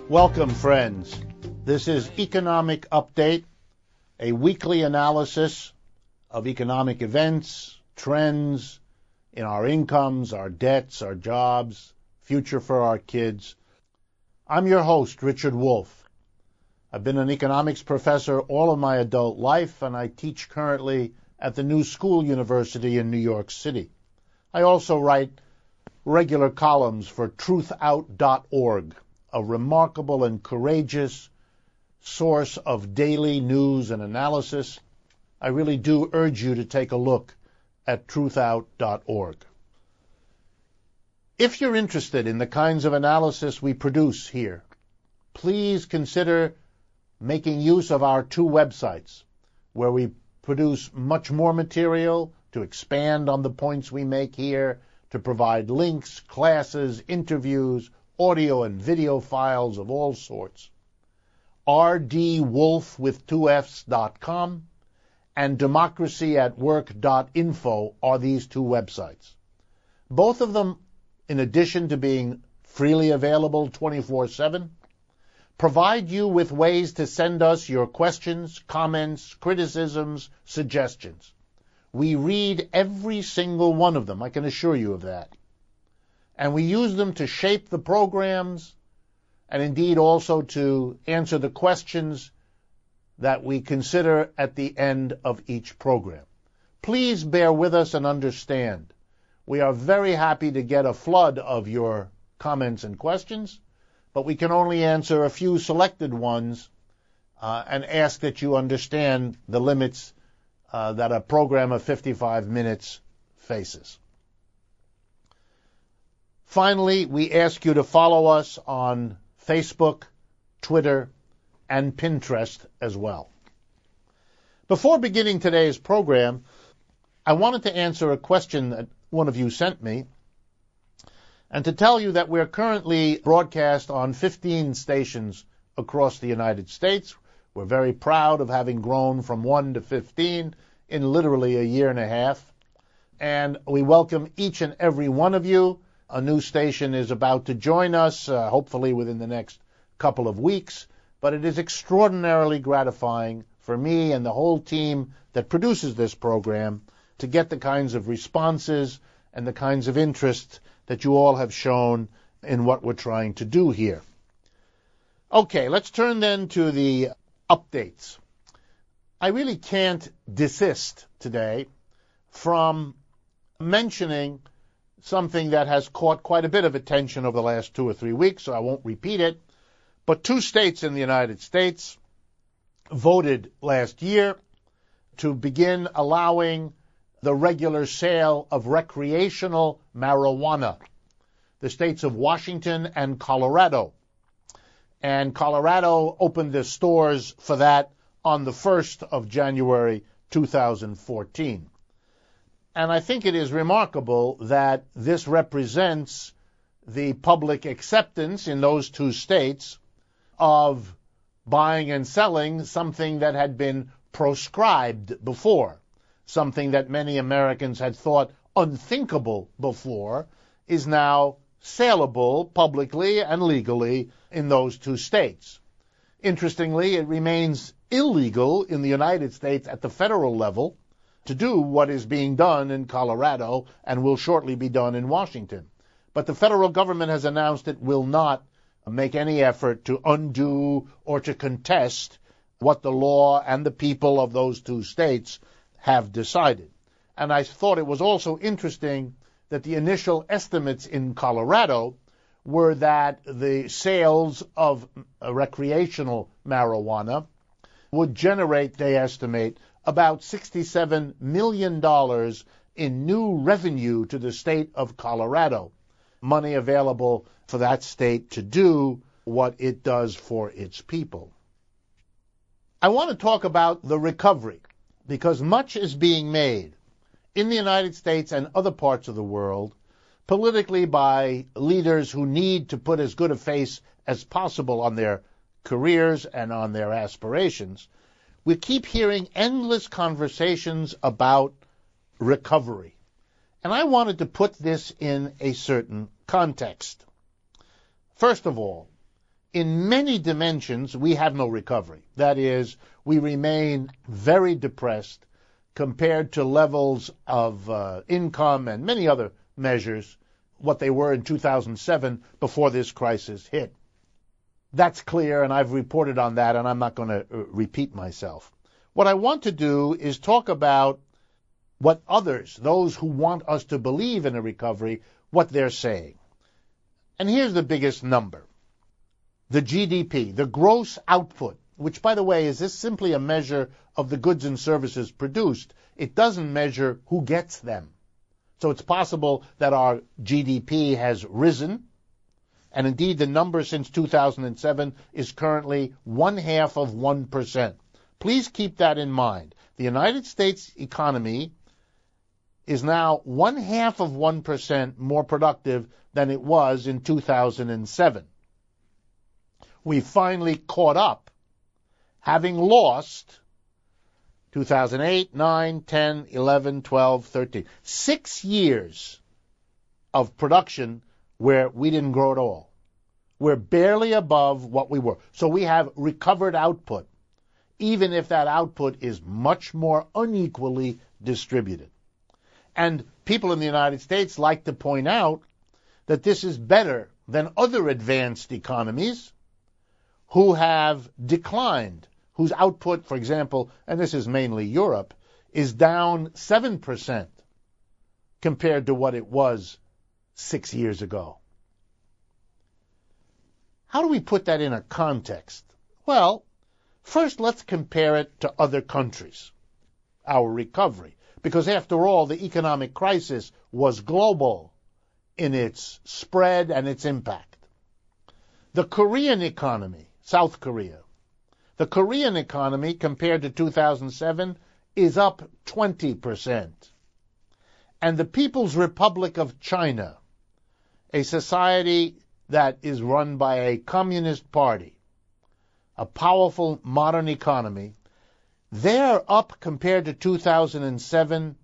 Welcome, friends. This is Economic Update, a weekly analysis of economic events, trends in our incomes, our debts, our jobs, future for our kids. I'm your host, Richard Wolff. I've been an economics professor all of my adult life, and I teach currently at the New School University in New York City. I also write regular columns for truthout.org, a remarkable and courageous source of daily news and analysis. I really do urge you to take a look at truthout.org. If you're interested in the kinds of analysis we produce here, please consider making use of our two websites, where we produce much more material to expand on the points we make here, to provide links, classes, interviews, audio and video files of all sorts. rdwolf.com and democracyatwork.info are these two websites. Both of them, in addition to being freely available 24/7, provide you with ways to send us your questions, comments, criticisms, suggestions. We read every single one of them, I can assure you of that. And we use them to shape the programs and indeed also to answer the questions that we consider at the end of each program. Please bear with us and understand. We are very happy to get a flood of your comments and questions, but we can only answer a few selected ones and ask that you understand the limits that a program of 55 minutes faces. Finally, we ask you to follow us on Facebook, Twitter, and Pinterest as well. Before beginning today's program, I wanted to answer a question that one of you sent me, and to tell you that we're currently broadcast on 15 stations across the United States. We're very proud of having grown from 1 to 15 in literally a year and a half, and we welcome each and every one of you. A new station is about to join us, hopefully within the next couple of weeks, but it is extraordinarily gratifying for me and the whole team that produces this program to get the kinds of responses and the kinds of interest that you all have shown in what we're trying to do here. Okay, let's turn then to the updates. I really can't desist today from mentioning something that has caught quite a bit of attention over the last 2 or 3 weeks, so I won't repeat it. But 2 states in the United States voted last year to begin allowing the regular sale of recreational marijuana, the states of Washington and Colorado. And Colorado opened their stores for that on the 1st of January 2014. And I think it is remarkable that this represents the public acceptance in those 2 states of buying and selling something that had been proscribed before, something that many Americans had thought unthinkable before, is now saleable publicly and legally in those 2 states. Interestingly, it remains illegal in the United States at the federal level to do what is being done in Colorado and will shortly be done in Washington. But the federal government has announced it will not make any effort to undo or to contest what the law and the people of those 2 states have decided. And I thought it was also interesting that the initial estimates in Colorado were that the sales of recreational marijuana would generate, they estimate, about $67 million in new revenue to the state of Colorado, money available for that state to do what it does for its people. I want to talk about the recovery, because much is being made in the United States and other parts of the world politically by leaders who need to put as good a face as possible on their careers and on their aspirations. We keep hearing endless conversations about recovery. And I wanted to put this in a certain context. First of all, in many dimensions, we have no recovery. That is, we remain very depressed compared to levels of income and many other measures, what they were in 2007 before this crisis hit. That's clear, and I've reported on that, and I'm not going to repeat myself. What I want to do is talk about what others, those who want us to believe in a recovery, what they're saying. And here's the biggest number. The GDP, the gross output, which, by the way, is this simply a measure of the goods and services produced. It doesn't measure who gets them. So it's possible that our GDP has risen, and indeed the number since 2007 is currently 0.5%. Please keep that in mind. The United States economy is now 0.5% more productive than it was in 2007. We finally caught up, having lost 2008, 9, 10, 11, 12, 13. 6 years of production where we didn't grow at all. We're barely above what we were. So we have recovered output, even if that output is much more unequally distributed. And people in the United States like to point out that this is better than other advanced economies who have declined, whose output, for example, and this is mainly Europe, is down 7% compared to what it was 6 years ago. How do we put that in a context? Well, first let's compare it to other countries, our recovery, because after all, the economic crisis was global in its spread and its impact. The Korean economy, South Korea, the Korean economy compared to 2007 is up 20%. And the People's Republic of China, a society that is run by a communist party, a powerful modern economy, they're up compared to 2007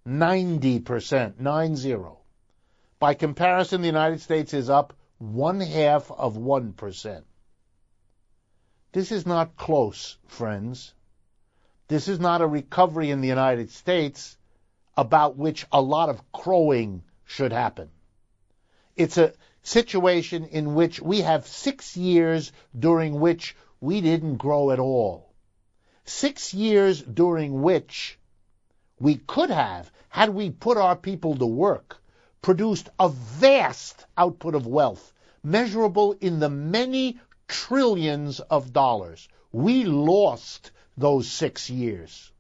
90%, 90. By comparison, the United States is up 0.5%. This is not close, friends. This is not a recovery in the United States about which a lot of crowing should happen. It's a situation in which we have 6 years during which we didn't grow at all. 6 years during which we could have, had we put our people to work, produced a vast output of wealth, measurable in the many trillions of dollars. We lost those 6 years.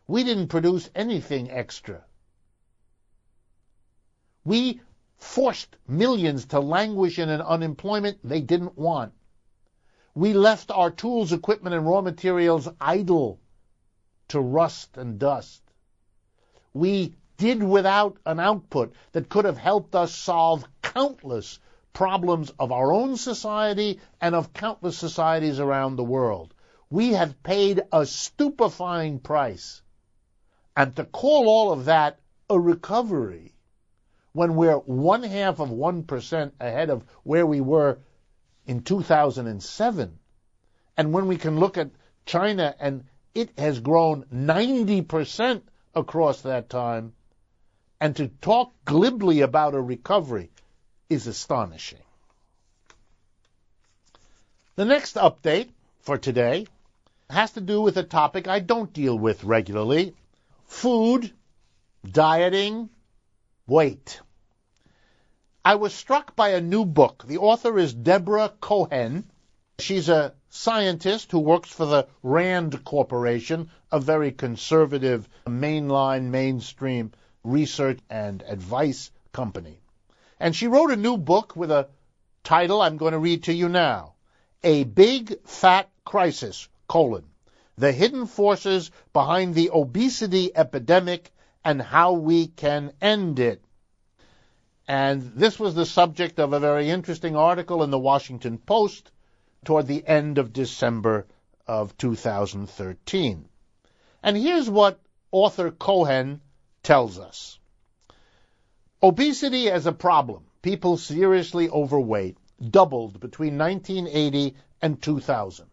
We didn't produce anything extra. We forced millions to languish in an unemployment they didn't want. We left our tools, equipment, and raw materials idle to rust and dust. We did without an output that could have helped us solve countless problems of our own society and of countless societies around the world. We have paid a stupefying price. And to call all of that a recovery when we're 0.5% ahead of where we were in 2007, and when we can look at China and it has grown 90% across that time, and to talk glibly about a recovery is astonishing. The next update for today has to do with a topic I don't deal with regularly: food, dieting, weight. I was struck by a new book. The author is Deborah Cohen. She's a scientist who works for the Rand Corporation, a very conservative, mainstream research and advice company. And she wrote a new book with a title I'm going to read to you now: A Big Fat Crisis, the Hidden Forces Behind the Obesity Epidemic and How We Can End It. And this was the subject of a very interesting article in the Washington Post toward the end of December of 2013. And here's what author Cohen tells us. Obesity as a problem, people seriously overweight, doubled between 1980 and 2000.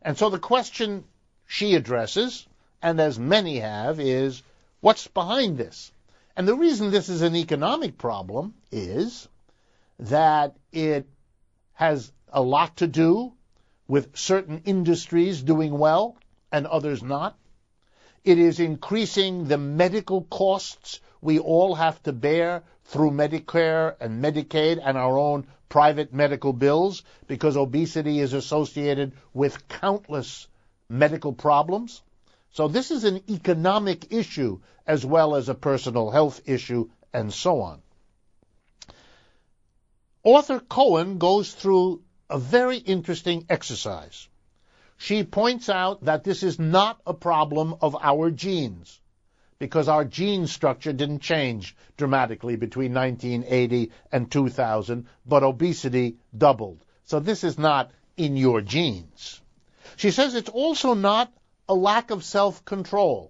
And so the question she addresses, and as many have, is what's behind this? And the reason this is an economic problem is that it has a lot to do with certain industries doing well and others not. It is increasing the medical costs we all have to bear through Medicare and Medicaid and our own private medical bills, because obesity is associated with countless medical problems. So this is an economic issue as well as a personal health issue, and so on. Author Cohen goes through a very interesting exercise. She points out that this is not a problem of our genes, because our gene structure didn't change dramatically between 1980 and 2000, but obesity doubled. So this is not in your genes. She says it's also not a lack of self-control.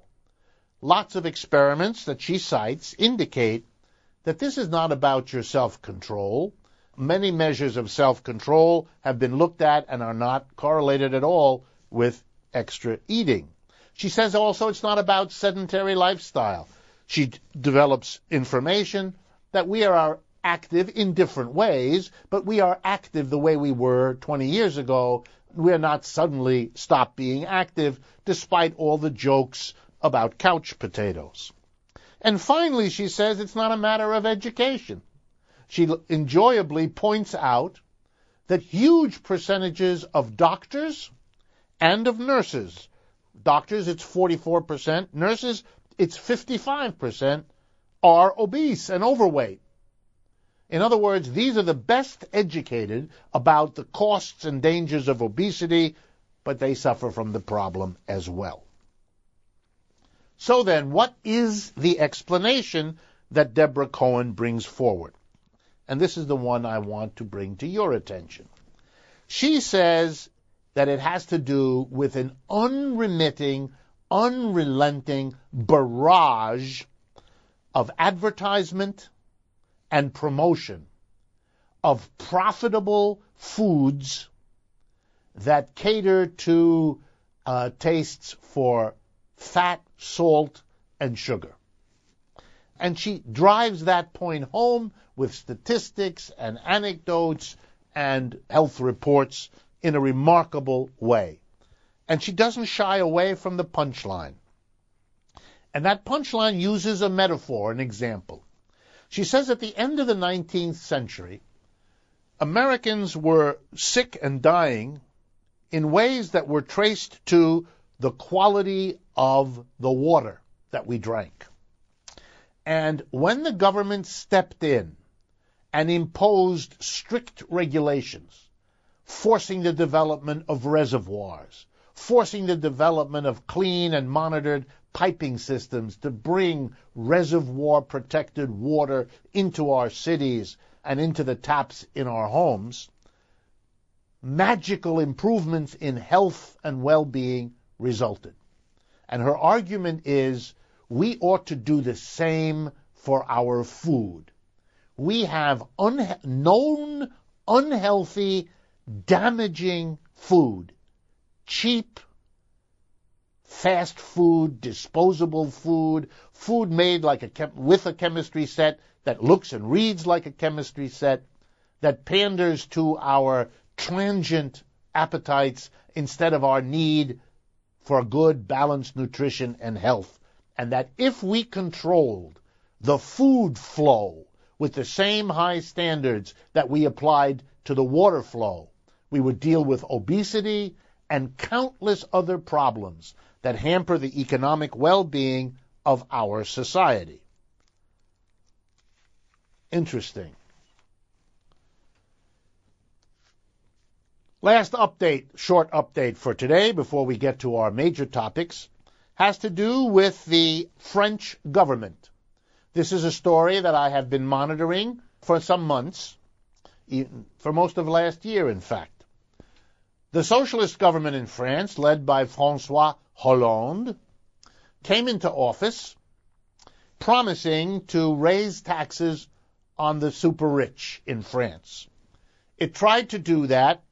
Lots of experiments that she cites indicate that this is not about your self-control. Many measures of self-control have been looked at and are not correlated at all with extra eating. She says also it's not about sedentary lifestyle. She develops information that we are active in different ways, but we are active the way we were 20 years ago. We are not suddenly stopped being active, despite all the jokes about couch potatoes. And finally, she says it's not a matter of education. She enjoyably points out that huge percentages of doctors and of nurses, doctors it's 44%, nurses it's 55%, are obese and overweight. In other words, these are the best educated about the costs and dangers of obesity, but they suffer from the problem as well. So then, what is the explanation that Deborah Cohen brings forward? And this is the one I want to bring to your attention. She says that it has to do with an unremitting, unrelenting barrage of advertisement and promotion of profitable foods that cater to tastes for fat, salt, and sugar. And she drives that point home with statistics and anecdotes and health reports in a remarkable way. And she doesn't shy away from the punchline. And that punchline uses a metaphor, an example. She says at the end of the 19th century, Americans were sick and dying in ways that were traced to the quality of the water that we drank. And when the government stepped in and imposed strict regulations, forcing the development of reservoirs, forcing the development of clean and monitored piping systems to bring reservoir-protected water into our cities and into the taps in our homes, magical improvements in health and well-being resulted. And her argument is we ought to do the same for our food. We have known unhealthy, damaging food, cheap, fast food, disposable food, food made like with a chemistry set that looks and reads like a chemistry set, that panders to our transient appetites instead of our need for good, balanced nutrition and health. And that if we controlled the food flow with the same high standards that we applied to the water flow, we would deal with obesity and countless other problems that hamper the economic well-being of our society. Interesting. Last update, short update for today before we get to our major topics, has to do with the French government. This is a story that I have been monitoring for some months, for most of last year, in fact. The socialist government in France, led by François Hollande, came into office promising to raise taxes on the super rich in France. It tried to do that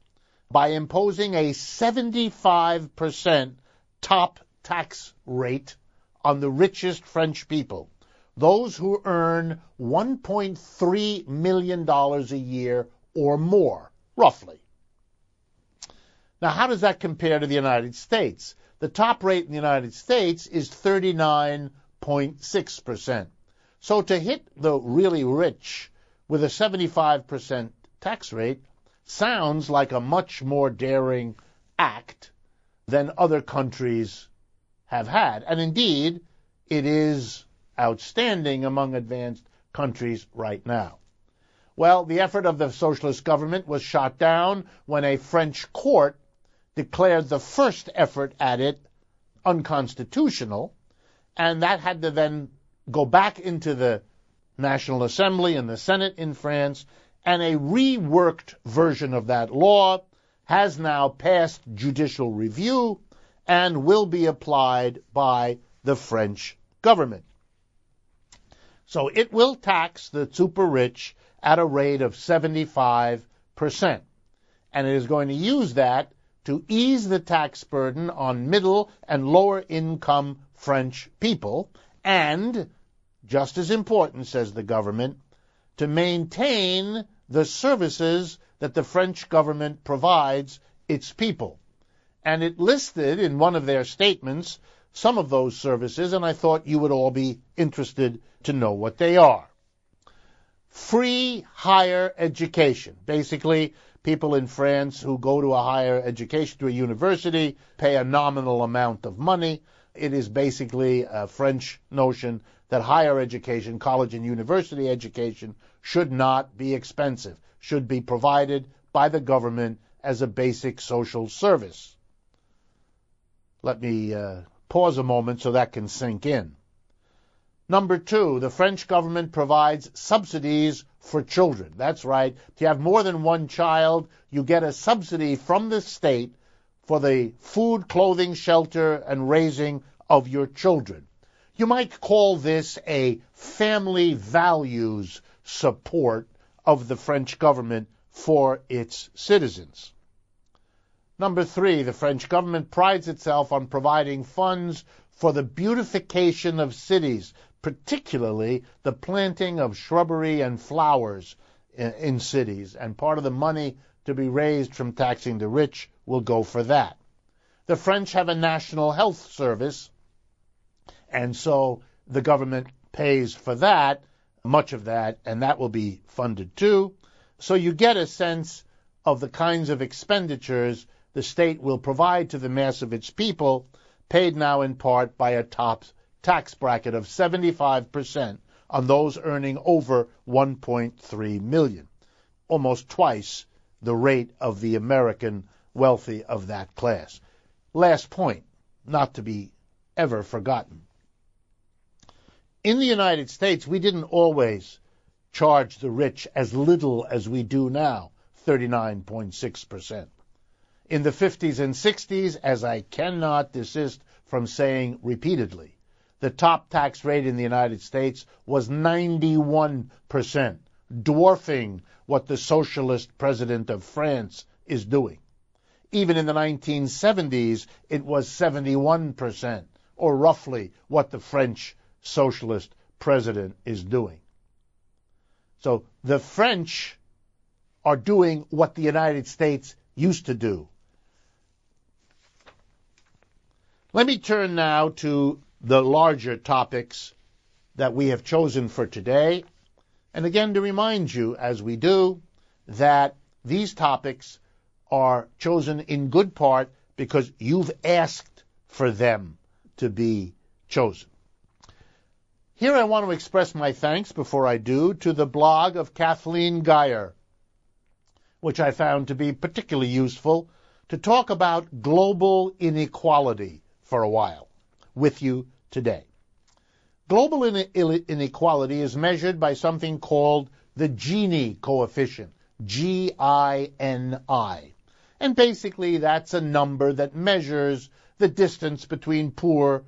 by imposing a 75% top tax rate on the richest French people, those who earn $1.3 million a year or more, roughly. Now, how does that compare to the United States? The top rate in the United States is 39.6%. So to hit the really rich with a 75% tax rate sounds like a much more daring act than other countries have had. And indeed, it is outstanding among advanced countries right now. Well, the effort of the socialist government was shot down when a French court declared the first effort at it unconstitutional, and that had to then go back into the National Assembly and the Senate in France, and a reworked version of that law has now passed judicial review and will be applied by the French government. So it will tax the super rich at a rate of 75%, and it is going to use that to ease the tax burden on middle and lower income French people, and, just as important, says the government, to maintain the services that the French government provides its people. And it listed in one of their statements some of those services, and I thought you would all be interested to know what they are. Free higher education. Basically, people in France who go to a higher education, to a university, pay a nominal amount of money. It is basically a French notion that higher education, college and university education, should not be expensive, should be provided by the government as a basic social service. Let me pause a moment so that can sink in. Number two, the French government provides subsidies for children. That's right. If you have more than one child, you get a subsidy from the state for the food, clothing, shelter, and raising of your children. You might call this a family values support of the French government for its citizens. Number three, the French government prides itself on providing funds for the beautification of cities, particularly the planting of shrubbery and flowers in cities, and part of the money to be raised from taxing the rich will go for that. The French have a national health service, and so the government pays for that, much of that, and that will be funded too. So you get a sense of the kinds of expenditures the state will provide to the mass of its people, paid now in part by a top tax bracket of 75% on those earning over $1.3 million, almost twice the rate of the American wealthy of that class. Last point, not to be ever forgotten. In the United States, we didn't always charge the rich as little as we do now, 39.6%. In the 50s and 60s, as I cannot desist from saying repeatedly, the top tax rate in the United States was 91%, dwarfing what the socialist president of France is doing. Even in the 1970s, it was 71%, or roughly what the French socialist president is doing. So the French are doing what the United States used to do. Let me turn now to the larger topics that we have chosen for today. And again, to remind you, as we do, that these topics are chosen in good part because you've asked for them to be chosen. Here I want to express my thanks, before I do, to the blog of Kathleen Geyer, which I found to be particularly useful to talk about global inequality for a while with you today. Global inequality is measured by something called the Gini coefficient, G-I-N-I. And basically that's a number that measures the distance between poor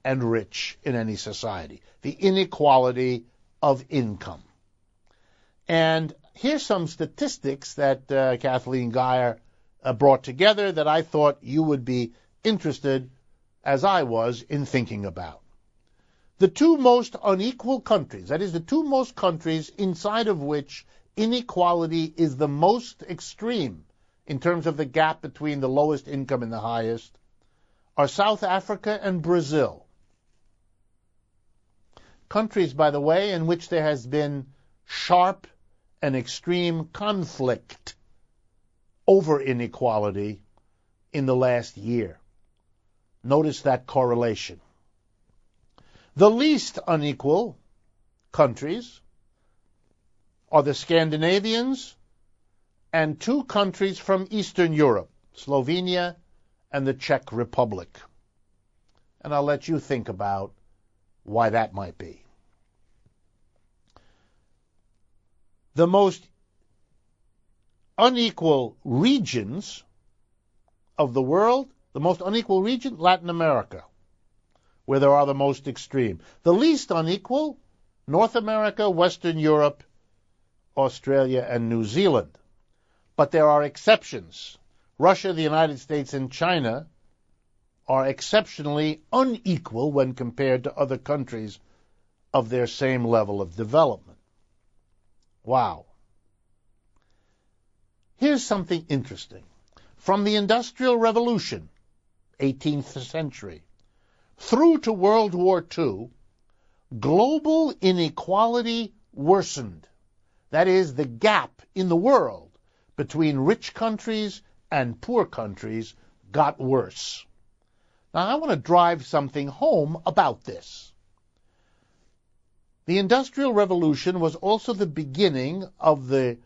and rich in any society, the inequality of income. And here's some statistics that Kathleen Geyer brought together that I thought you would be interested, as I was, in thinking about. The two most unequal countries, that is, the two most countries inside of which inequality is the most extreme in terms of the gap between the lowest income and the highest, are South Africa and Brazil. Countries, by the way, in which there has been sharp and extreme conflict over inequality in the last year. Notice that correlation. The least unequal countries are the Scandinavians and two countries from Eastern Europe, Slovenia and the Czech Republic. And I'll let you think about why that might be. The most unequal regions of the world, the most unequal region, Latin America, where there are the most extreme. The least unequal, North America, Western Europe, Australia, and New Zealand. But there are exceptions. Russia, the United States, and China are exceptionally unequal when compared to other countries of their same level of development. Wow. Here's something interesting. From the Industrial Revolution, 18th century, through to World War II, global inequality worsened. That is, the gap in the world between rich countries and poor countries got worse. Now, I want to drive something home about this. The Industrial Revolution was also the beginning of the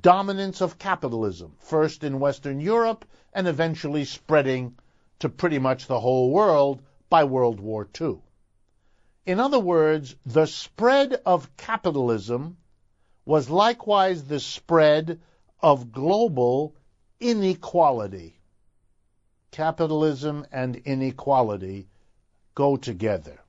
dominance of capitalism, first in Western Europe and eventually spreading to pretty much the whole world by World War II. In other words, the spread of capitalism was likewise the spread of global inequality. Capitalism and inequality go together,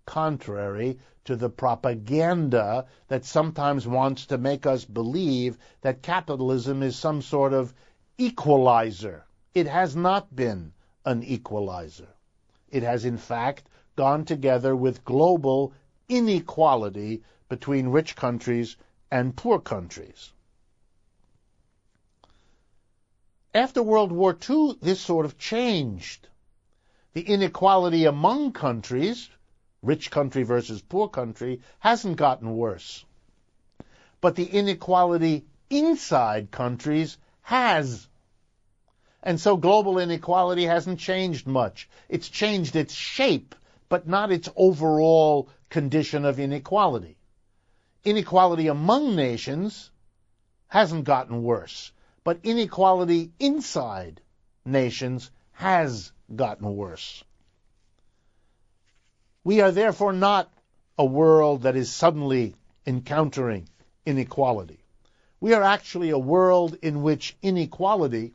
contrary to the propaganda that sometimes wants to make us believe that capitalism is some sort of equalizer. It has not been an equalizer. It has, in fact, gone together with global inequality between rich countries and poor countries. After World War II, this sort of changed. The inequality among countries, rich country versus poor country, hasn't gotten worse. But the inequality inside countries has. And so global inequality hasn't changed much. It's changed its shape, but not its overall condition of inequality. Inequality among nations hasn't gotten worse, but inequality inside nations has gotten worse. We are therefore not a world that is suddenly encountering inequality. We are actually a world in which inequality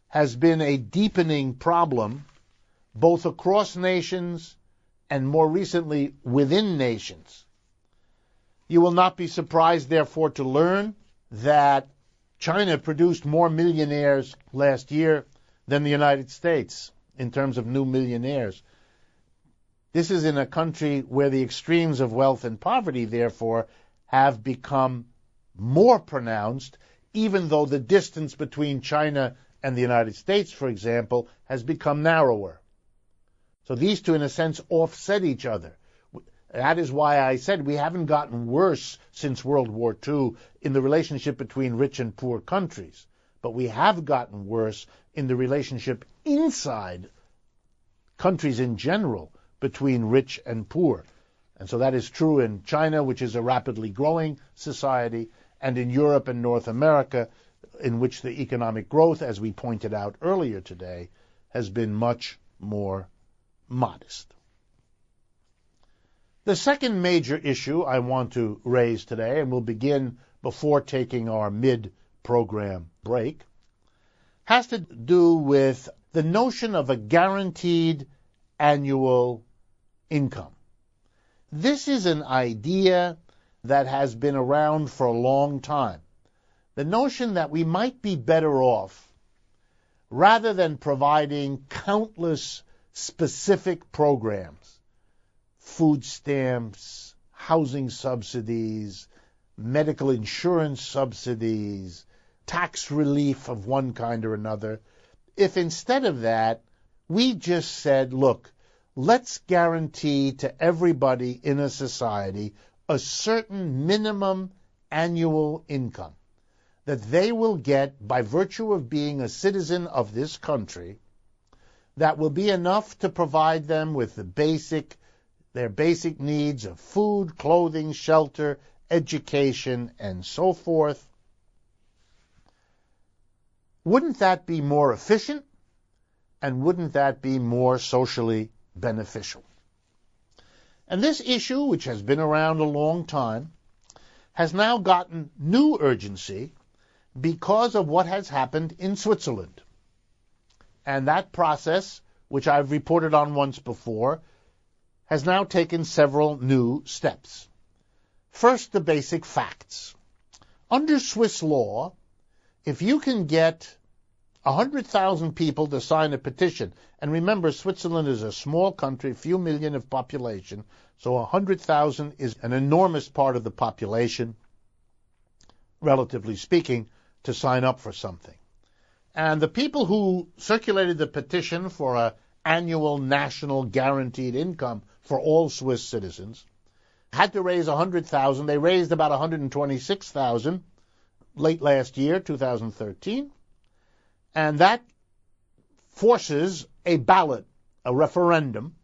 has been a deepening problem both across nations and more recently within nations. You will not be surprised, therefore, to learn that China produced more millionaires last year than the United States in terms of new millionaires. This is in a country where the extremes of wealth and poverty, therefore, have become more pronounced, even though the distance between China and the United States, for example, has become narrower. So these two, in a sense, offset each other. That is why I said we haven't gotten worse since World War II in the relationship between rich and poor countries, but we have gotten worse in the relationship inside countries in general between rich and poor. And so that is true in China, which is a rapidly growing society, and in Europe and North America, in which the economic growth, as we pointed out earlier today, has been much more modest. The second major issue I want to raise today, and we'll begin before taking our mid-program break, has to do with the notion of a guaranteed annual income. This is an idea that has been around for a long time. The notion that we might be better off, rather than providing countless specific programs, food stamps, housing subsidies, medical insurance subsidies, tax relief of one kind or another, if instead of that, we just said, look, let's guarantee to everybody in a society a certain minimum annual income that they will get by virtue of being a citizen of this country, that will be enough to provide them with their basic needs of food, clothing, shelter, education, and so forth. Wouldn't that be more efficient? And wouldn't that be more socially beneficial? And this issue, which has been around a long time, has now gotten new urgency because of what has happened in Switzerland. And that process, which I've reported on once before, has now taken several new steps. First, the basic facts. Under Swiss law, if you can get 100,000 people to sign a petition, and remember, Switzerland is a small country, few million of population, so 100,000 is an enormous part of the population, relatively speaking, to sign up for something. And the people who circulated the petition for an annual national guaranteed income for all Swiss citizens had to raise 100,000. They raised about 126,000 late last year, 2013. And that forces a ballot, a referendum,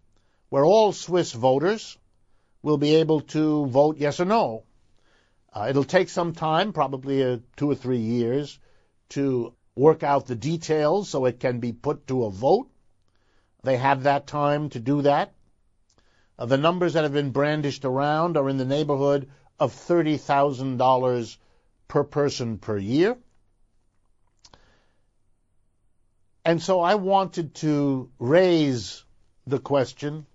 where all Swiss voters will be able to vote yes or no. It'll take some time, probably 2 or 3 years, to work out the details so it can be put to a vote. They have that time to do that. The numbers that have been brandished around are in the neighborhood of $30,000 per person per year. And so I wanted to raise the question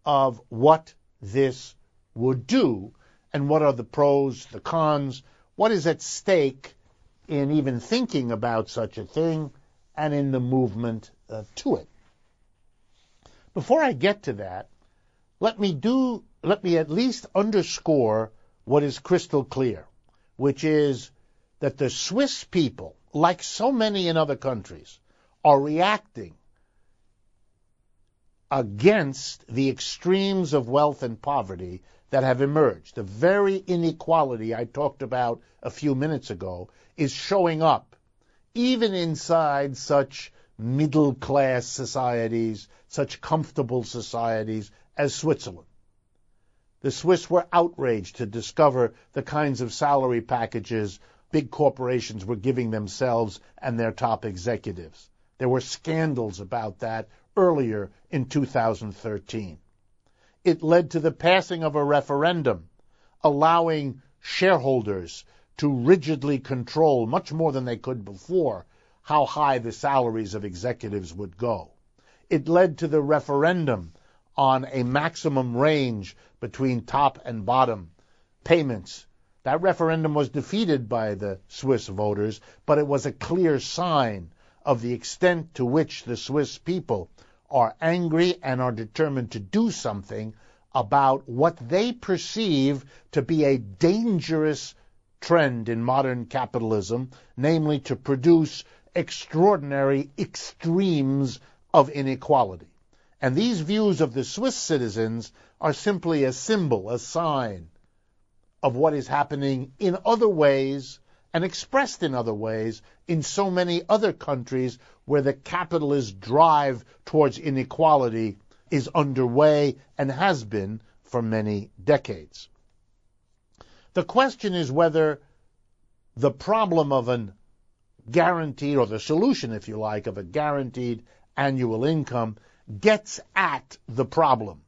of what this would do and what are the pros, the cons, what is at stake in even thinking about such a thing and in the movement to it. Before I get to that, let me at least underscore what is crystal clear, which is that the Swiss people, like so many in other countries, are reacting against the extremes of wealth and poverty that have emerged. The very inequality I talked about a few minutes ago is showing up even inside such middle-class societies, such comfortable societies as Switzerland. The Swiss were outraged to discover the kinds of salary packages big corporations were giving themselves and their top executives. There were scandals about that earlier in 2013. It led to the passing of a referendum allowing shareholders to rigidly control, much more than they could before, how high the salaries of executives would go. It led to the referendum on a maximum range between top and bottom payments. That referendum was defeated by the Swiss voters, but it was a clear sign of the extent to which the Swiss people are angry and are determined to do something about what they perceive to be a dangerous trend in modern capitalism, namely to produce extraordinary extremes of inequality. And these views of the Swiss citizens are simply a symbol, a sign of what is happening in other ways and expressed in other ways in so many other countries where the capitalist drive towards inequality is underway and has been for many decades. The question is whether the problem of a guaranteed, or the solution, if you like, of a guaranteed annual income gets at the problem,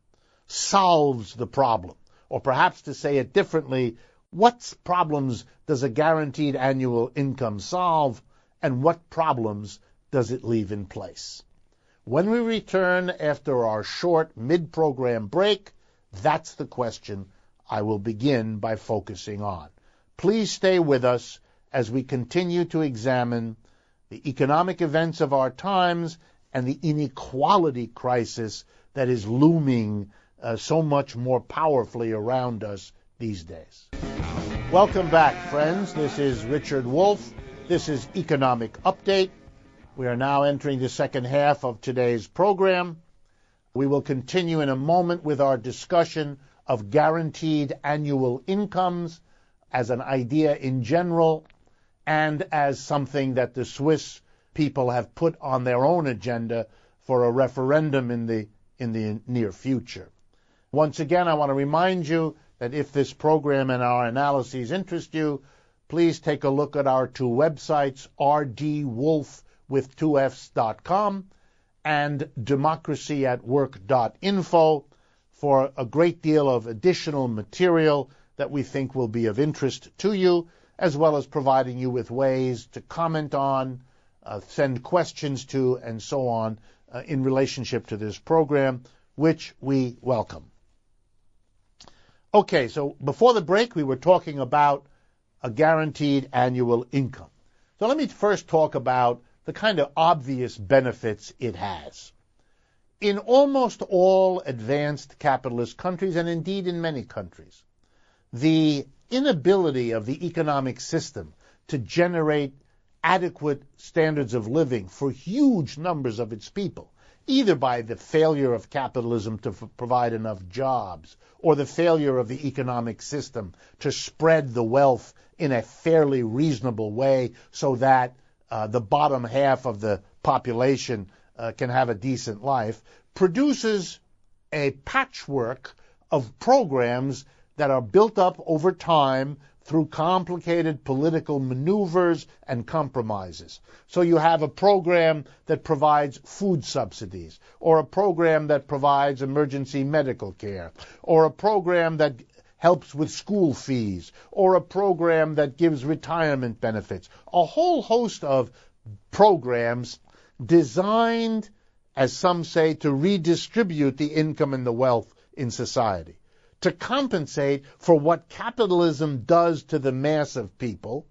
solves the problem. Or perhaps to say it differently, what problems does a guaranteed annual income solve, and what problems does it leave in place? When we return after our short mid-program break, that's the question I will begin by focusing on. Please stay with us as we continue to examine the economic events of our times and the inequality crisis that is looming so much more powerfully around us these days. Welcome back, friends. This is Richard Wolff. This is Economic Update. We are now entering the second half of today's program. We will continue in a moment with our discussion of guaranteed annual incomes as an idea in general and as something that the Swiss people have put on their own agenda for a referendum in the near future. Once again, I want to remind you that if this program and our analyses interest you, please take a look at our two websites, rdwolf.com and democracyatwork.info, for a great deal of additional material that we think will be of interest to you, as well as providing you with ways to comment on, send questions to, and so on in relationship to this program, which we welcome. Okay, so before the break, we were talking about a guaranteed annual income. So let me first talk about the kind of obvious benefits it has. In almost all advanced capitalist countries, and indeed in many countries, the inability of the economic system to generate adequate standards of living for huge numbers of its people, either by the failure of capitalism to provide enough jobs or the failure of the economic system to spread the wealth in a fairly reasonable way so that the bottom half of the population can have a decent life, produces a patchwork of programs that are built up over time through complicated political maneuvers and compromises. So you have a program that provides food subsidies, or a program that provides emergency medical care, or a program that helps with school fees, or a program that gives retirement benefits. A whole host of programs designed, as some say, to redistribute the income and the wealth in society, to compensate for what capitalism does to the mass of people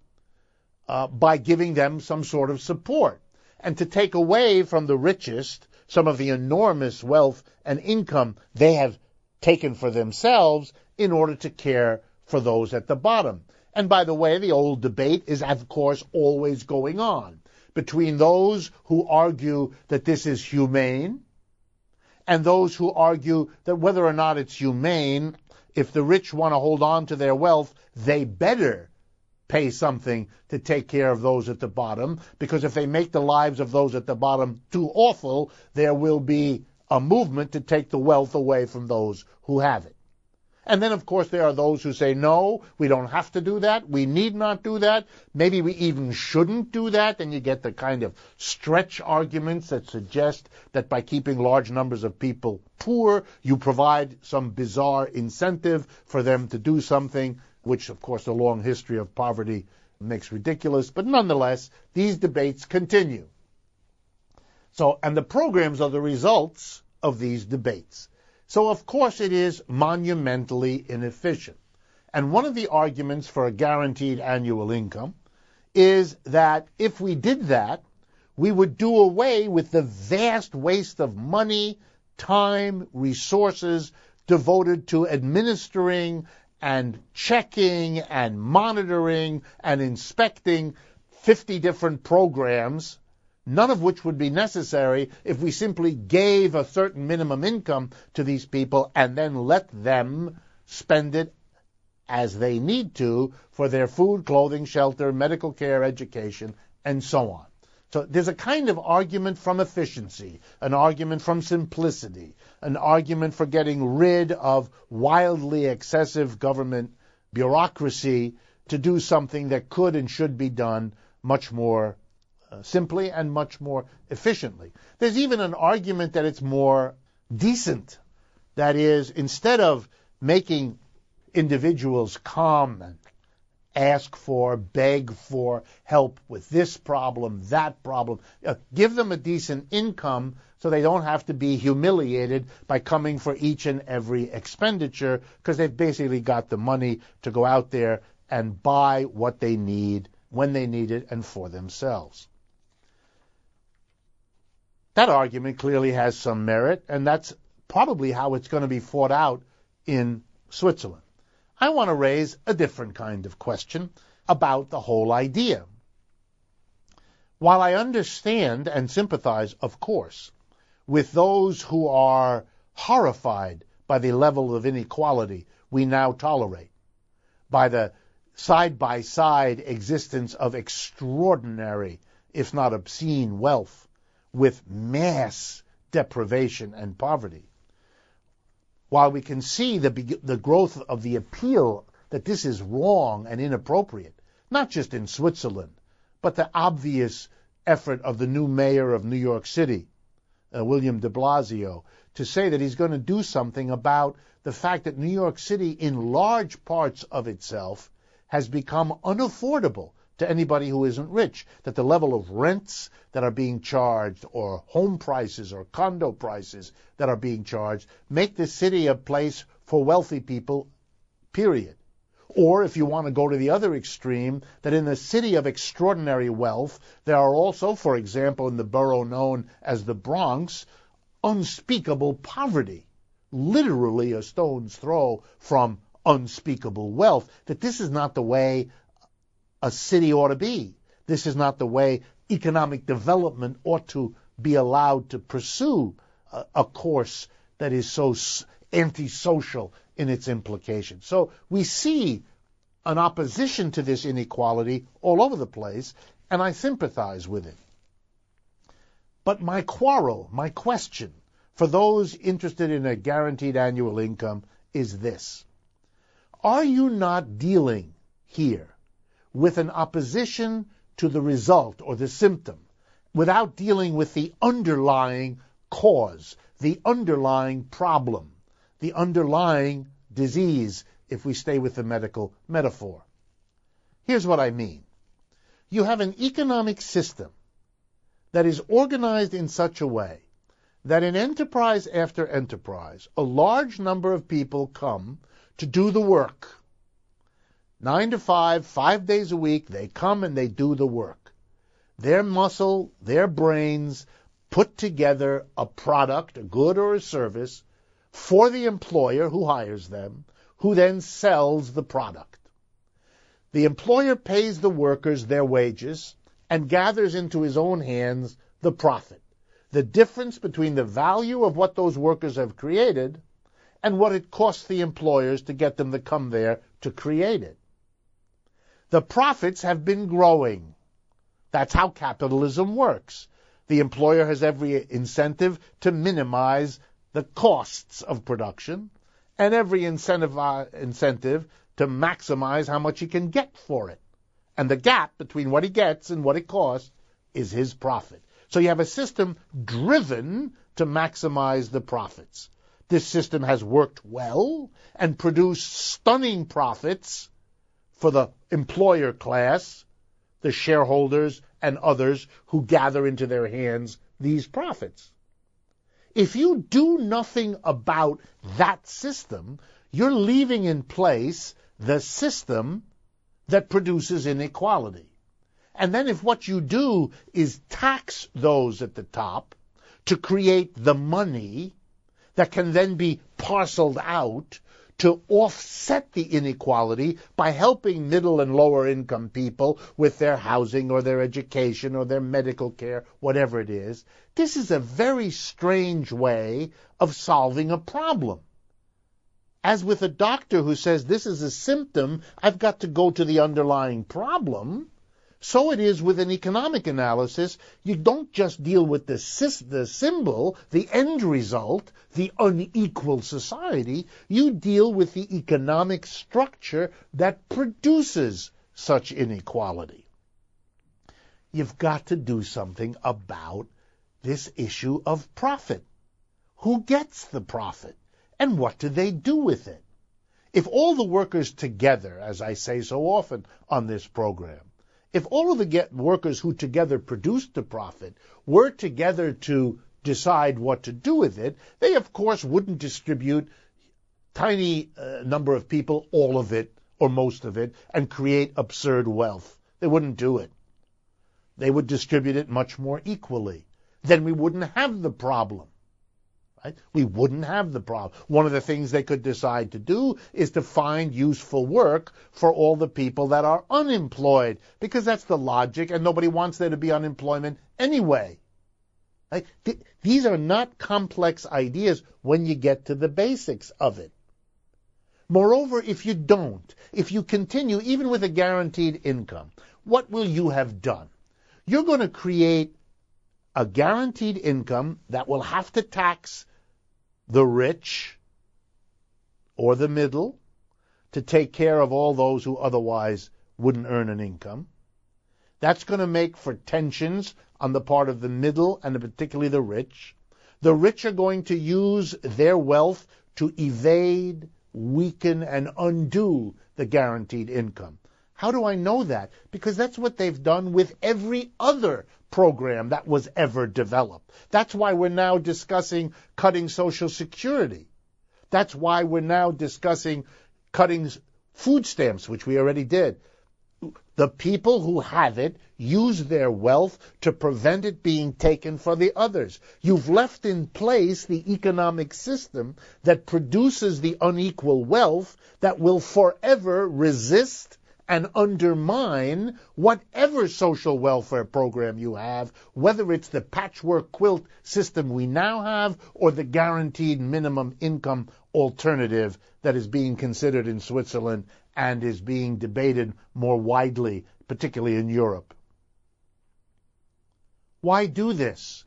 by giving them some sort of support, and to take away from the richest some of the enormous wealth and income they have taken for themselves in order to care for those at the bottom. And by the way, the old debate is, of course, always going on between those who argue that this is humane and those who argue that whether or not it's humane, if the rich want to hold on to their wealth, they better pay something to take care of those at the bottom, because if they make the lives of those at the bottom too awful, there will be a movement to take the wealth away from those who have it. And then, of course, there are those who say, no, we don't have to do that. We need not do that. Maybe we even shouldn't do that. And you get the kind of stretch arguments that suggest that by keeping large numbers of people poor, you provide some bizarre incentive for them to do something, which, of course, the long history of poverty makes ridiculous. But nonetheless, these debates continue. So, and the programs are the results of these debates. So, of course, it is monumentally inefficient. And one of the arguments for a guaranteed annual income is that if we did that, we would do away with the vast waste of money, time, resources devoted to administering and checking and monitoring and inspecting 50 different programs, none of which would be necessary if we simply gave a certain minimum income to these people and then let them spend it as they need to for their food, clothing, shelter, medical care, education, and so on. So there's a kind of argument from efficiency, an argument from simplicity, an argument for getting rid of wildly excessive government bureaucracy to do something that could and should be done much more simply and much more efficiently. There's even an argument that it's more decent. That is, instead of making individuals come and ask for, beg for help with this problem, that problem. Give them a decent income so they don't have to be humiliated by coming for each and every expenditure, because they've basically got the money to go out there and buy what they need when they need it and for themselves. That argument clearly has some merit, and that's probably how it's going to be fought out in Switzerland. I want to raise a different kind of question about the whole idea. While I understand and sympathize, of course, with those who are horrified by the level of inequality we now tolerate, by the side-by-side existence of extraordinary, if not obscene, wealth with mass deprivation and poverty, while we can see the growth of the appeal that this is wrong and inappropriate, not just in Switzerland, but the obvious effort of the new mayor of New York City, William de Blasio, to say that he's going to do something about the fact that New York City, in large parts of itself, has become unaffordable to anybody who isn't rich, that the level of rents that are being charged, or home prices or condo prices that are being charged, make this city a place for wealthy people, period. Or, if you want to go to the other extreme, that in the city of extraordinary wealth, there are also, for example, in the borough known as the Bronx, unspeakable poverty, literally a stone's throw from unspeakable wealth, that this is not the way a city ought to be. This is not the way economic development ought to be allowed to pursue a course that is so antisocial in its implications. So we see an opposition to this inequality all over the place, and I sympathize with it. But my quarrel, my question for those interested in a guaranteed annual income is this. Are you not dealing here with an opposition to the result or the symptom without dealing with the underlying cause, the underlying problem, the underlying disease, if we stay with the medical metaphor? Here's what I mean. You have an economic system that is organized in such a way that in enterprise after enterprise, a large number of people come to do the work. 9 to 5, 5 days a week, they come and they do the work. Their muscle, their brains put together a product, a good or a service, for the employer who hires them, who then sells the product. The employer pays the workers their wages and gathers into his own hands the profit, the difference between the value of what those workers have created and what it costs the employers to get them to come there to create it. The profits have been growing. That's how capitalism works. The employer has every incentive to minimize the costs of production and every incentive to maximize how much he can get for it. And the gap between what he gets and what it costs is his profit. So you have a system driven to maximize the profits. This system has worked well and produced stunning profits for the employer class, the shareholders, and others who gather into their hands these profits. If you do nothing about that system, you're leaving in place the system that produces inequality. And then if what you do is tax those at the top to create the money that can then be parceled out to offset the inequality by helping middle and lower income people with their housing or their education or their medical care, whatever it is, this is a very strange way of solving a problem. As with a doctor who says this is a symptom, I've got to go to the underlying problem, so it is with an economic analysis. You don't just deal with the symbol, the end result, the unequal society. You deal with the economic structure that produces such inequality. You've got to do something about this issue of profit. Who gets the profit? And what do they do with it? If all the workers together, as I say so often on this program, if all of the workers who together produced the profit were together to decide what to do with it, they of course wouldn't distribute tiny number of people all of it or most of it and create absurd wealth. They wouldn't do it. They would distribute it much more equally. Then we wouldn't have the problem. Right? We wouldn't have the problem. One of the things they could decide to do is to find useful work for all the people that are unemployed, because that's the logic, and nobody wants there to be unemployment anyway. Right? These are not complex ideas when you get to the basics of it. Moreover, if you continue, even with a guaranteed income, what will you have done? You're going to create a guaranteed income that will have to tax the rich or the middle to take care of all those who otherwise wouldn't earn an income. That's going to make for tensions on the part of the middle and particularly the rich. The rich are going to use their wealth to evade, weaken, and undo the guaranteed income. How do I know that? Because that's what they've done with every other program that was ever developed. That's why we're now discussing cutting Social Security. That's why we're now discussing cutting food stamps, which we already did. The people who have it use their wealth to prevent it being taken from the others. You've left in place the economic system that produces the unequal wealth that will forever resist and undermine whatever social welfare program you have, whether it's the patchwork quilt system we now have or the guaranteed minimum income alternative that is being considered in Switzerland and is being debated more widely, particularly in Europe. Why do this?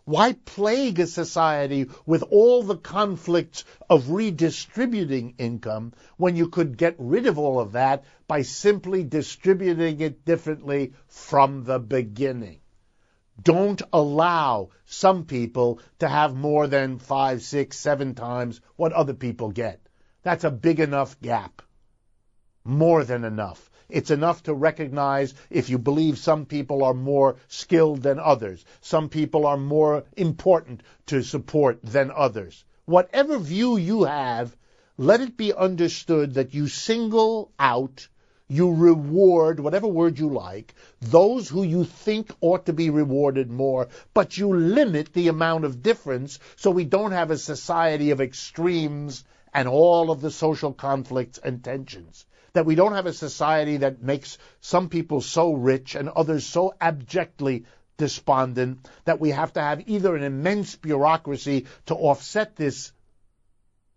Why plague a society with all the conflicts of redistributing income when you could get rid of all of that by simply distributing it differently from the beginning? Don't allow some people to have more than 5, 6, 7 times what other people get. That's a big enough gap. More than enough. It's enough to recognize if you believe some people are more skilled than others. Some people are more important to support than others. Whatever view you have, let it be understood that you single out, you reward, whatever word you like, those who you think ought to be rewarded more, but you limit the amount of difference so we don't have a society of extremes and all of the social conflicts and tensions. That we don't have a society that makes some people so rich and others so abjectly despondent that we have to have either an immense bureaucracy to offset this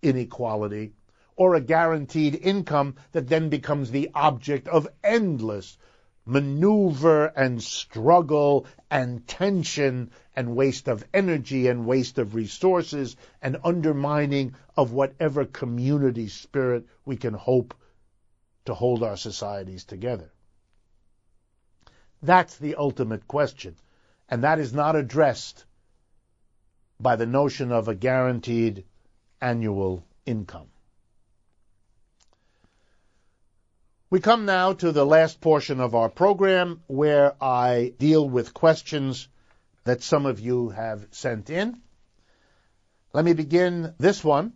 inequality or a guaranteed income that then becomes the object of endless maneuver and struggle and tension and waste of energy and waste of resources and undermining of whatever community spirit we can hope to hold our societies together. That's the ultimate question, and that is not addressed by the notion of a guaranteed annual income. We come now to the last portion of our program where I deal with questions that some of you have sent in. Let me begin this one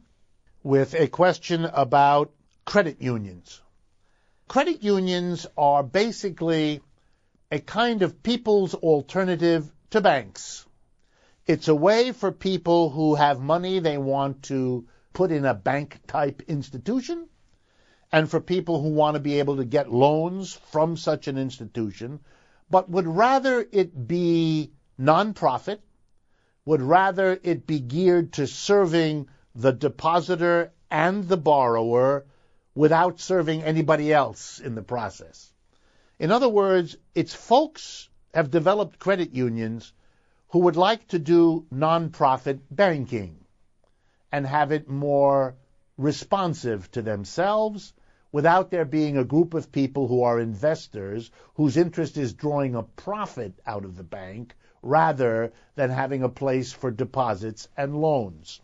with a question about credit unions. Credit unions are basically a kind of people's alternative to banks. It's a way for people who have money they want to put in a bank-type institution, and for people who want to be able to get loans from such an institution, but would rather it be non-profit, would rather it be geared to serving the depositor and the borrower without serving anybody else in the process. In other words, it's folks have developed credit unions who would like to do non-profit banking and have it more responsive to themselves without there being a group of people who are investors whose interest is drawing a profit out of the bank rather than having a place for deposits and loans.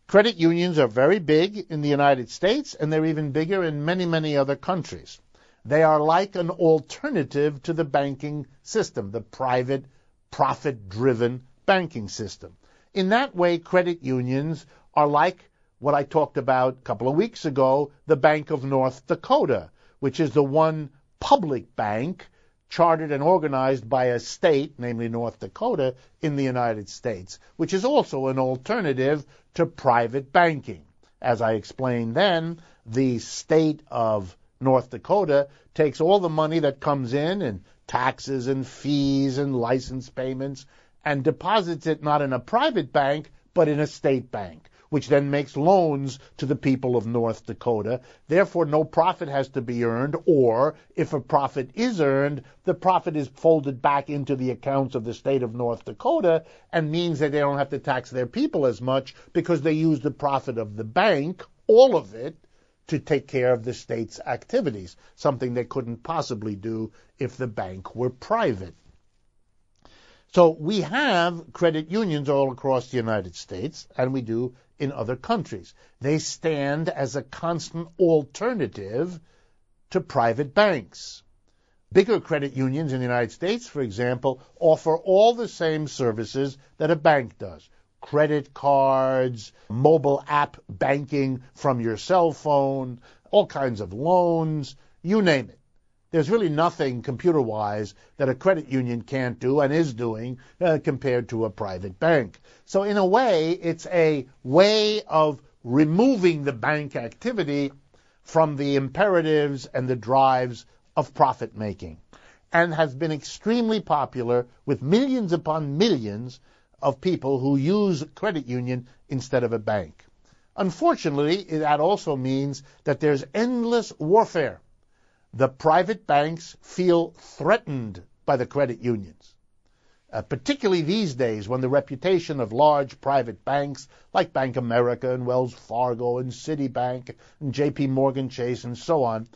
Credit unions are very big in the United States, and they're even bigger in many, many other countries. They are like an alternative to the banking system, the private, profit-driven banking system. In that way, credit unions are like what I talked about a couple of weeks ago, the Bank of North Dakota, which is the one public bank chartered and organized by a state, namely North Dakota, in the United States, which is also an alternative to private banking. As I explained then, the state of North Dakota takes all the money that comes in taxes and fees and license payments and deposits it not in a private bank, but in a state bank, which then makes loans to the people of North Dakota. Therefore, no profit has to be earned, or if a profit is earned, the profit is folded back into the accounts of the state of North Dakota and means that they don't have to tax their people as much because they use the profit of the bank, all of it, to take care of the state's activities, something they couldn't possibly do if the bank were private. So we have credit unions all across the United States, and we do in other countries. They stand as a constant alternative to private banks. Bigger credit unions in the United States, for example, offer all the same services that a bank does. Credit cards, mobile app banking from your cell phone, all kinds of loans, you name it. There's really nothing computer-wise that a credit union can't do and is doing compared to a private bank. So in a way, it's a way of removing the bank activity from the imperatives and the drives of profit-making, and has been extremely popular with millions upon millions of people who use a credit union instead of a bank. Unfortunately, that also means that there's endless warfare. The private banks feel threatened by the credit unions, particularly these days when the reputation of large private banks like Bank of America and Wells Fargo and Citibank and JP Morgan Chase and so on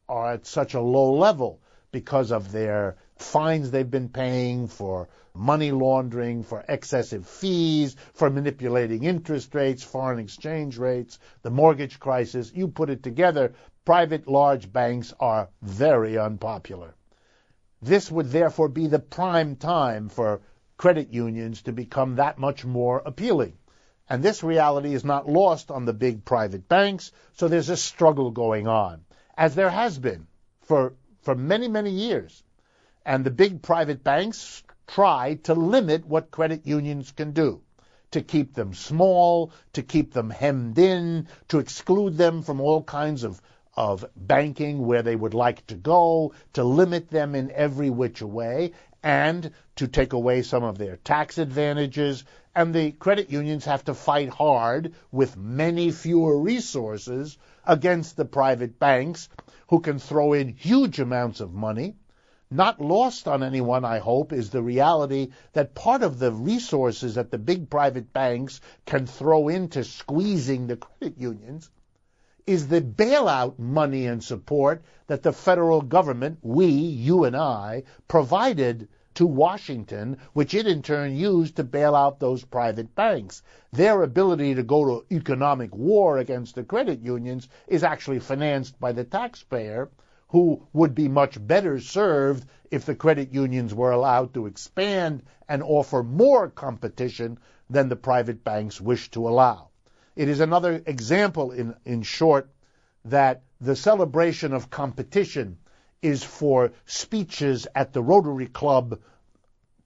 are at such a low level because of their fines they've been paying for money laundering, for excessive fees, for manipulating interest rates, foreign exchange rates, the mortgage crisis. You put it together, private large banks are very unpopular. This would therefore be the prime time for credit unions to become that much more appealing. And this reality is not lost on the big private banks, so there's a struggle going on, as there has been for many, many years. And the big private banks try to limit what credit unions can do, to keep them small, to keep them hemmed in, to exclude them from all kinds of banking where they would like to go, to limit them in every which way, and to take away some of their tax advantages. And the credit unions have to fight hard with many fewer resources against the private banks, who can throw in huge amounts of money. Not lost on anyone, I hope, is the reality that part of the resources that the big private banks can throw into squeezing the credit unions is the bailout money and support that the federal government, we, you and I, provided to Washington, which it in turn used to bail out those private banks. Their ability to go to economic war against the credit unions is actually financed by the taxpayer, who would be much better served if the credit unions were allowed to expand and offer more competition than the private banks wish to allow. It is another example, in short, that the celebration of competition is for speeches at the Rotary Club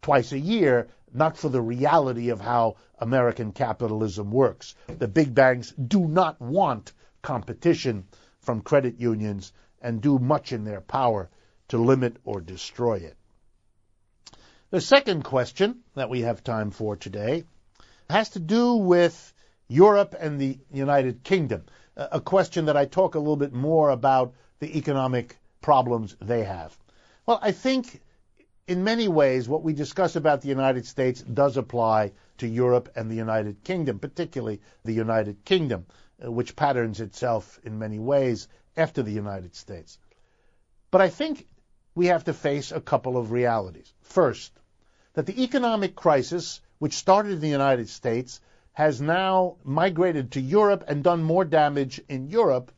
twice a year, not for the reality of how American capitalism works. The big banks do not want competition from credit unions and do much in their power to limit or destroy it. The second question that we have time for today has to do with Europe and the United Kingdom, a question that I talk a little bit more about the economic problems they have. Well, I think in many ways what we discuss about the United States does apply to Europe and the United Kingdom, particularly the United Kingdom, which patterns itself in many ways after the United States. But I think we have to face a couple of realities. First, that the economic crisis, which started in the United States, has now migrated to Europe and done more damage in Europe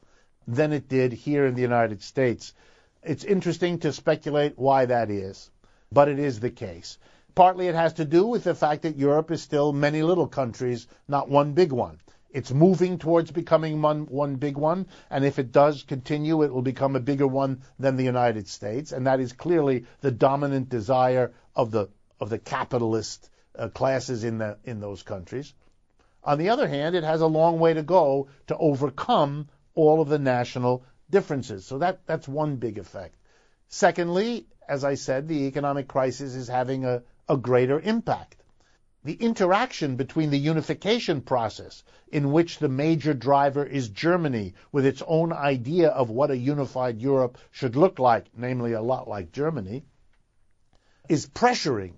than it did here in the United States. It's interesting to speculate why that is, but it is the case. Partly it has to do with the fact that Europe is still many little countries, not one big one. It's moving towards becoming one big one, and if it does continue, it will become a bigger one than the United States, and that is clearly the dominant desire of the capitalist classes in those countries. On the other hand, it has a long way to go to overcome all of the national differences. So that's one big effect. Secondly, as I said, the economic crisis is having a greater impact. The interaction between the unification process, in which the major driver is Germany, with its own idea of what a unified Europe should look like, namely a lot like Germany, is pressuring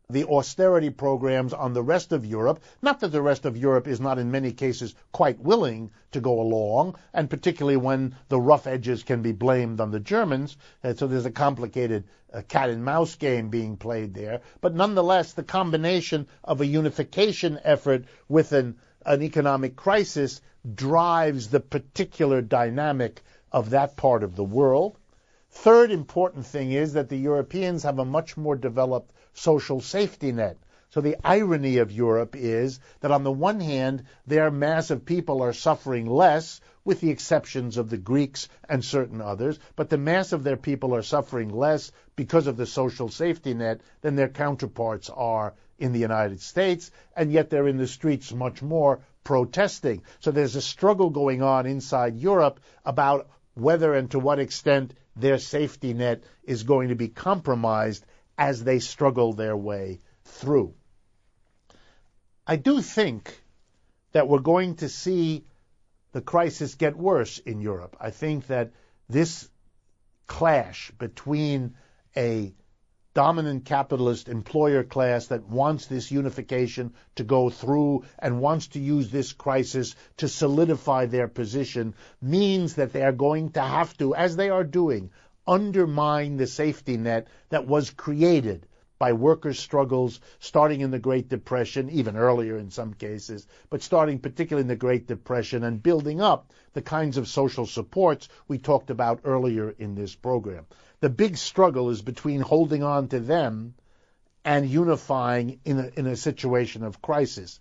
the austerity programs on the rest of Europe. Not that the rest of Europe is not in many cases quite willing to go along, and particularly when the rough edges can be blamed on the Germans. So there's a complicated cat and mouse game being played there. But nonetheless, the combination of a unification effort with an economic crisis drives the particular dynamic of that part of the world. Third important thing is that the Europeans have a much more developed social safety net. So the irony of Europe is that on the one hand, their mass of people are suffering less, with the exceptions of the Greeks and certain others, but the mass of their people are suffering less because of the social safety net than their counterparts are in the United States, and yet they're in the streets much more protesting. So there's a struggle going on inside Europe about whether and to what extent their safety net is going to be compromised as they struggle their way through. I do think that we're going to see the crisis get worse in Europe. I think that this clash between a dominant capitalist employer class that wants this unification to go through and wants to use this crisis to solidify their position means that they are going to have to, as they are doing, undermine the safety net that was created by workers' struggles starting in the Great Depression, even earlier in some cases, but starting particularly in the Great Depression and building up the kinds of social supports we talked about earlier in this program. The big struggle is between holding on to them and unifying in a situation of crisis.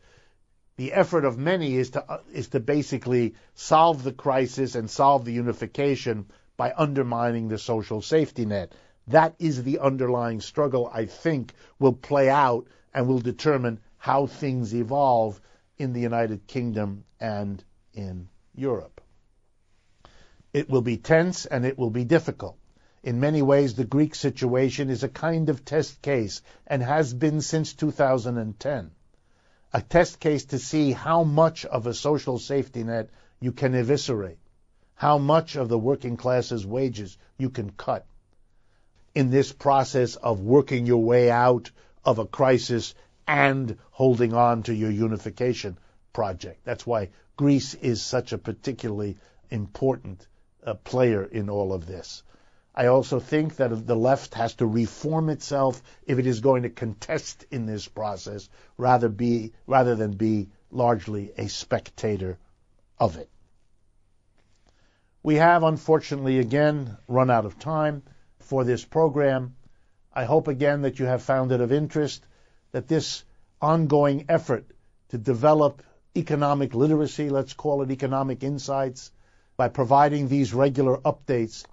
The effort of many is to basically solve the crisis and solve the unification by undermining the social safety net. That is the underlying struggle I think will play out and will determine how things evolve in the United Kingdom and in Europe. It will be tense and it will be difficult. In many ways, the Greek situation is a kind of test case and has been since 2010. A test case to see how much of a social safety net you can eviscerate, how much of the working class's wages you can cut in this process of working your way out of a crisis and holding on to your unification project. That's why Greece is such a particularly important player in all of this. I also think that the left has to reform itself if it is going to contest in this process rather than be largely a spectator of it. We have, unfortunately, again, run out of time for this program. I hope again that you have found it of interest, that this ongoing effort to develop economic literacy, let's call it economic insights, by providing these regular updates,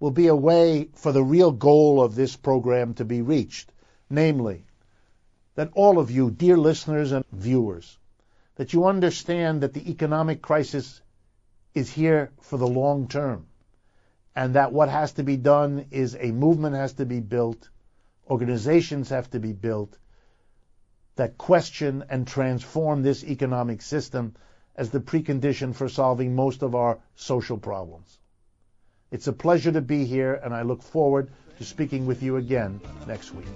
will be a way for the real goal of this program to be reached, namely, that all of you, dear listeners and viewers, that you understand that the economic crisis is here for the long term, and that what has to be done is a movement has to be built, organizations have to be built, that question and transform this economic system as the precondition for solving most of our social problems. It's a pleasure to be here, and I look forward to speaking with you again next week.